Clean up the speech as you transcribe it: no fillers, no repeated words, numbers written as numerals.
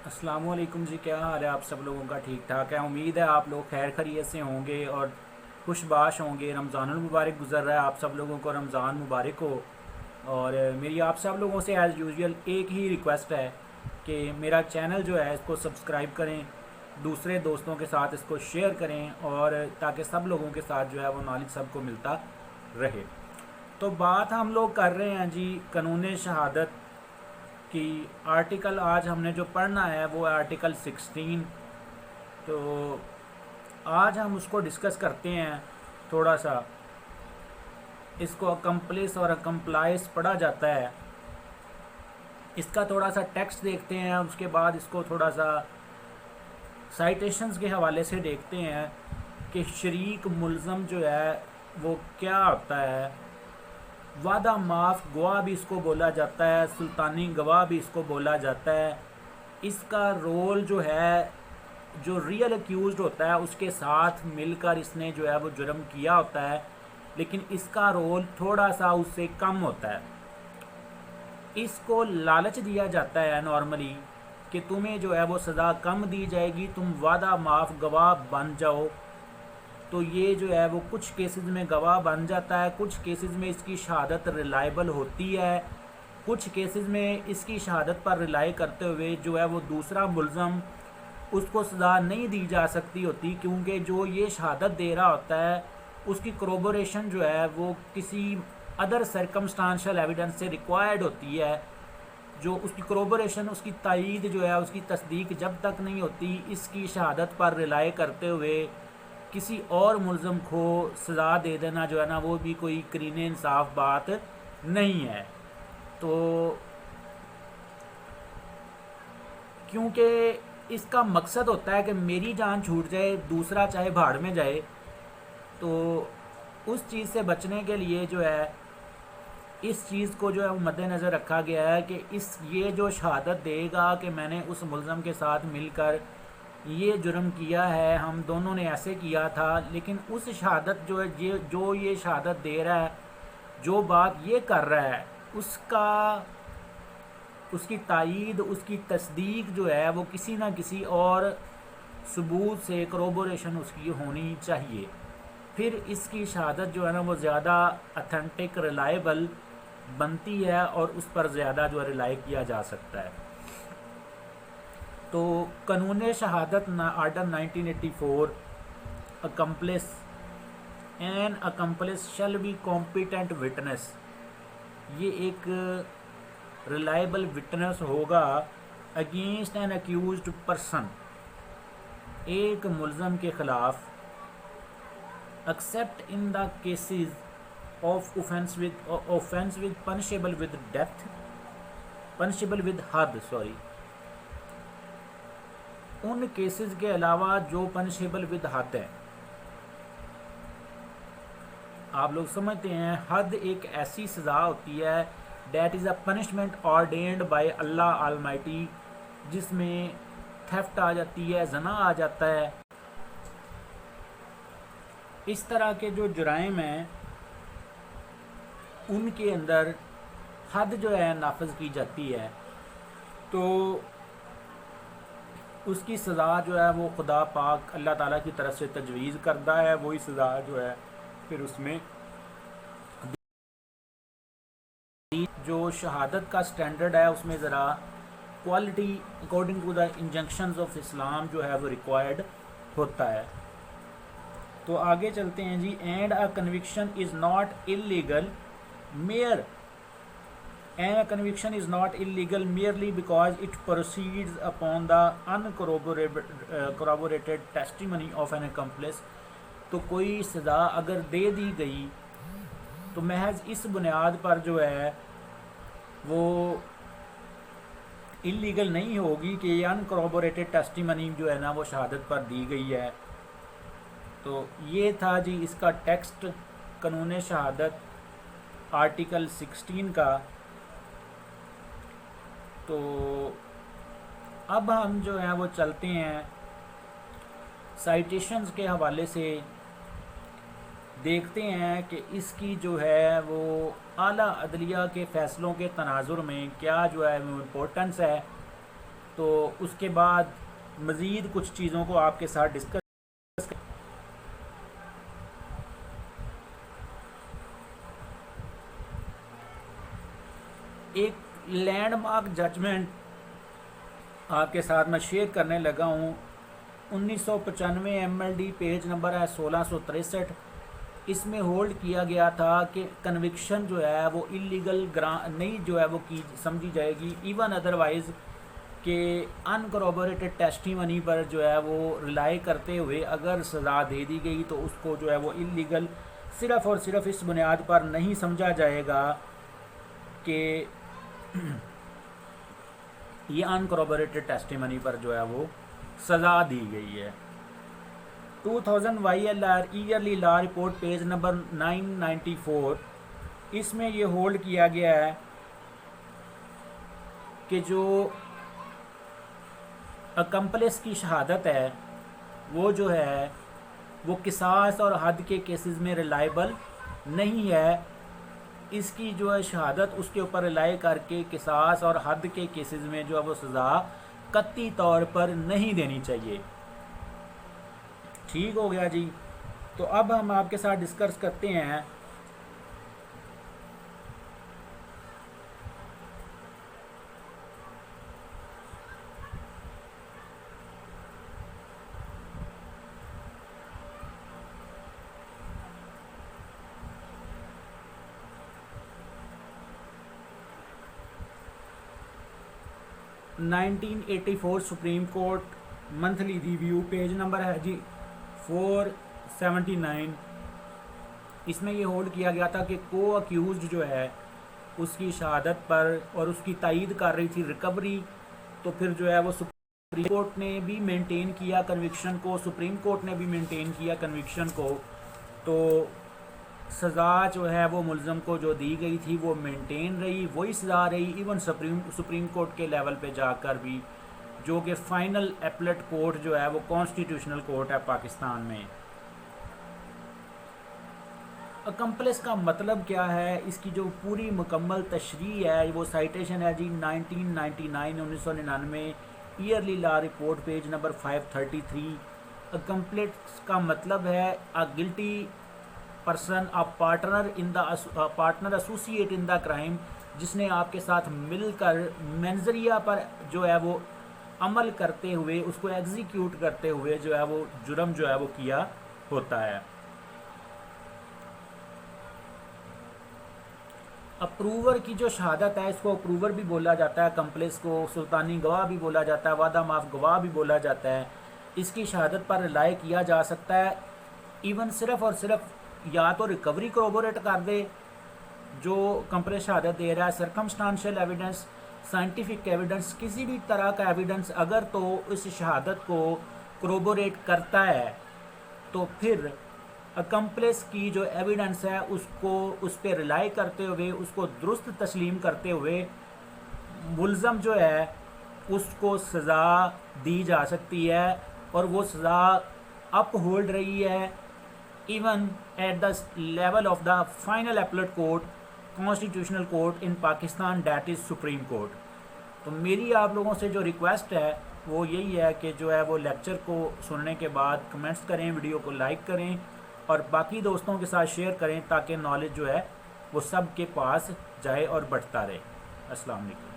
السلام علیکم جی، کیا حال ہے آپ سب لوگوں کا؟ ٹھیک ٹھاک ہے؟ امید ہے آپ لوگ خیر خیریت سے ہوں گے اور خوش باش ہوں گے۔ رمضان المبارک گزر رہا ہے، آپ سب لوگوں کو رمضان مبارک ہو۔ اور میری آپ سب لوگوں سے ایز یوزول ایک ہی ریکویسٹ ہے کہ میرا چینل جو ہے اس کو سبسکرائب کریں، دوسرے دوستوں کے ساتھ اس کو شیئر کریں، اور تاکہ سب لوگوں کے ساتھ جو ہے وہ نالج سب کو ملتا رہے۔ تو بات ہم لوگ کر رہے ہیں جی قانون شہادت کی۔ آرٹیکل آج ہم نے جو پڑھنا ہے وہ آرٹیکل 16۔ تو آج ہم اس کو ڈسکس کرتے ہیں تھوڑا سا۔ اس کو اکمپلس اور اکمپلائز پڑھا جاتا ہے۔ اس کا تھوڑا سا ٹیکسٹ دیکھتے ہیں، اس کے بعد اس کو تھوڑا سا سائٹیشنز کے حوالے سے دیکھتے ہیں کہ شریک ملزم جو ہے وہ کیا ہوتا ہے۔ وعدہ معاف گواہ بھی اس کو بولا جاتا ہے، سلطانی گواہ بھی اس کو بولا جاتا ہے۔ اس کا رول جو ہے، جو ریئل ایکیوزڈ ہوتا ہے اس کے ساتھ مل کر اس نے جو ہے وہ جرم کیا ہوتا ہے، لیکن اس کا رول تھوڑا سا اس سے کم ہوتا ہے۔ اس کو لالچ دیا جاتا ہے نارملی کہ تمہیں جو ہے وہ سزا کم دی جائے گی، تم وعدہ معاف گواہ بن جاؤ۔ تو یہ جو ہے وہ کچھ کیسز میں گواہ بن جاتا ہے، کچھ کیسز میں اس کی شہادت ریلائبل ہوتی ہے، کچھ کیسز میں اس کی شہادت پر ریلائی کرتے ہوئے جو ہے وہ دوسرا ملزم اس کو سزا نہیں دی جا سکتی ہوتی، کیونکہ جو یہ شہادت دے رہا ہوتا ہے اس کی کروبوریشن جو ہے وہ کسی ادر سرکمسٹانشل ایویڈنس سے ریکوائرڈ ہوتی ہے۔ جو اس کی کروبوریشن، اس کی تائید جو ہے، اس کی تصدیق جب تک نہیں ہوتی، اس کی شہادت پر ریلائی کرتے ہوئے کسی اور ملزم کو سزا دے دینا جو ہے نا وہ بھی کوئی قرین انصاف بات نہیں ہے۔ تو کیونکہ اس کا مقصد ہوتا ہے کہ میری جان چھوٹ جائے، دوسرا چاہے بھاڑ میں جائے، تو اس چیز سے بچنے کے لیے جو ہے اس چیز کو جو ہے وہ مد نظر رکھا گیا ہے کہ یہ جو شہادت دے گا کہ میں نے اس ملزم کے ساتھ مل کر یہ جرم کیا ہے، ہم دونوں نے ایسے کیا تھا، لیکن اس شہادت جو ہے، جو یہ شہادت دے رہا ہے، جو بات یہ کر رہا ہے، اس کی تائید، اس کی تصدیق جو ہے وہ کسی نہ کسی اور ثبوت سے کروبوریشن اس کی ہونی چاہیے۔ پھر اس کی شہادت جو ہے نا وہ زیادہ اتھینٹک، ریلائبل بنتی ہے اور اس پر زیادہ جو ہے ریلائی کیا جا سکتا ہے۔ تو قانون شہادت order 1984، accomplice an accomplice shall be competent witness, یہ ایک ریلائبل وٹنس ہوگا اگینسٹ این اکیوزڈ پرسن، ایک ملزم کے خلاف، except in the cases of offense with punishable with death، punishable with حد، ان کیسز کے علاوہ جو پنشیبل ود حد ہے۔ آپ لوگ سمجھتے ہیں حد ایک ایسی سزا ہوتی ہے that is a punishment ordained by Allah Almighty, جس میں تھیفٹ آ جاتی ہے، زنا آ جاتا ہے۔ اس طرح کے جو جرائم ہیں ان کے اندر حد جو ہے نافذ کی جاتی ہے، تو اس کی سزا جو ہے وہ خدا پاک اللہ تعالیٰ کی طرف سے تجویز کردہ ہے، وہی سزا جو ہے پھر اس میں جو شہادت کا سٹینڈرڈ ہے اس میں ذرا quality according to the injunctions of Islam جو ہے وہ ریکوائرڈ ہوتا ہے۔ تو آگے چلتے ہیں جی۔ And a conviction is not illegal mere A conviction is not illegal merely because it proceeds upon the uncorroborated testimony of an accomplice۔ تو کوئی سزا اگر دے دی گئی تو محض اس بنیاد پر جو ہے وہ انلیگل نہیں ہوگی کہ یہ انکورروبوریٹڈ ٹیسٹیمنی جو ہے نا وہ شہادت پر دی گئی ہے۔ تو یہ تھا جی اس کا ٹیکسٹ قانون شہادت آرٹیکل 16 کا۔ تو اب ہم جو ہیں وہ چلتے ہیں سائٹیشنز کے حوالے سے، دیکھتے ہیں کہ اس کی جو ہے وہ اعلیٰ عدلیہ کے فیصلوں کے تناظر میں کیا جو ہے وہ امپورٹنس ہے۔ تو اس کے بعد مزید کچھ چیزوں کو آپ کے ساتھ ڈسکس. ایک لینڈ مارک ججمنٹ آپ کے ساتھ میں شیئر کرنے لگا ہوں. 1995 MLD پیج نمبر ہے 1663. اس میں ہولڈ کیا گیا تھا کہ کنوکشن جو ہے وہ انلیگل نہیں جو ہے وہ کی سمجھی جائے گی ایون ادروائز کہ ان کروبوریٹڈ ٹیسٹیمنی پر جو ہے وہ ریلائی کرتے ہوئے اگر سزا دے دی گئی تو اس کو جو ہے وہ انلیگل صرف اور صرف اس بنیاد پر نہیں سمجھا جائے گا کہ یہ ان کروبوریٹڈ ٹیسٹیمنی پر جو ہے وہ سزا دی گئی ہے. 2000 YLR ایئرلی لا رپورٹ پیج نمبر 994. اس میں یہ ہولڈ کیا گیا ہے کہ جو اکمپلس کی شہادت ہے وہ جو ہے وہ قصاص اور حد کے کیسز میں ریلائبل نہیں ہے. اس کی جو ہے شہادت اس کے اوپر ریلائی کر کے قصاص اور حد کے کیسز میں جو ہے وہ سزا قطعی طور پر نہیں دینی چاہیے. ٹھیک ہو گیا جی. تو اب ہم آپ کے ساتھ ڈسکس کرتے ہیں nineteen 84 supreme court monthly review page number ہے جی 479. اس میں یہ ہولڈ کیا گیا تھا کہ کو اکیوزڈ جو ہے اس کی شہادت پر اور اس کی تائید کر رہی تھی ریکوری. تو پھر جو ہے وہ سپریم کورٹ نے بھی مینٹین کیا کنوکشن کو. تو سزا جو ہے وہ ملزم کو جو دی گئی تھی وہ مینٹین رہی, وہی سزا رہی ایون سپریم کورٹ کے لیول پہ جا کر بھی, جو کہ فائنل اپیلیٹ کورٹ جو ہے وہ کانسٹیٹیوشنل کورٹ ہے پاکستان میں. اکمپلس کا مطلب کیا ہے, اس کی جو پوری مکمل تشریح ہے وہ سائٹیشن ہے جی 1999 ایئرلی لا رپورٹ پیج نمبر 533. اکمپلس کا مطلب ہے a guilty person, a partner associate in the crime, جس نے آپ کے ساتھ مل کر منظریہ پر جو ہے وہ عمل کرتے ہوئے اس کو ایگزیکیوٹ کرتے ہوئے جو ہے وہ جرم جو ہے وہ کیا ہوتا ہے. اپروور کی جو شہادت ہے اس کو اپروور بھی بولا جاتا ہے, کمپلیس کو سلطانی گواہ بھی بولا جاتا ہے, وعدہ معاف گواہ بھی بولا جاتا ہے. اس کی شہادت پر ریلائی کیا جا سکتا ہے ایون صرف اور صرف یا تو ریکوری کروبوریٹ کر دے جو کمپلیس شہادت دے رہا ہے, سرکمسٹانشل ایویڈنس, سائنٹیفک ایویڈنس, کسی بھی طرح کا ایویڈنس اگر تو اس شہادت کو کروبوریٹ کرتا ہے تو پھر اکمپلیس کی جو ایویڈنس ہے اس پہ ریلائی کرتے ہوئے اس کو درست تسلیم کرتے ہوئے ملزم جو ہے اس کو سزا دی جا سکتی ہے, اور وہ سزا اپ ہولڈ رہی ہے even at the level of the final appellate court, constitutional court in Pakistan, that is supreme court. تو میری آپ لوگوں سے جو ریکویسٹ ہے وہ یہی ہے کہ جو ہے وہ لیکچر کو سننے کے بعد کمنٹس کریں, ویڈیو کو لائک کریں اور باقی دوستوں کے ساتھ شیئر کریں تاکہ نالج جو ہے وہ سب کے پاس جائے اور بڑھتا رہے. السلام علیکم.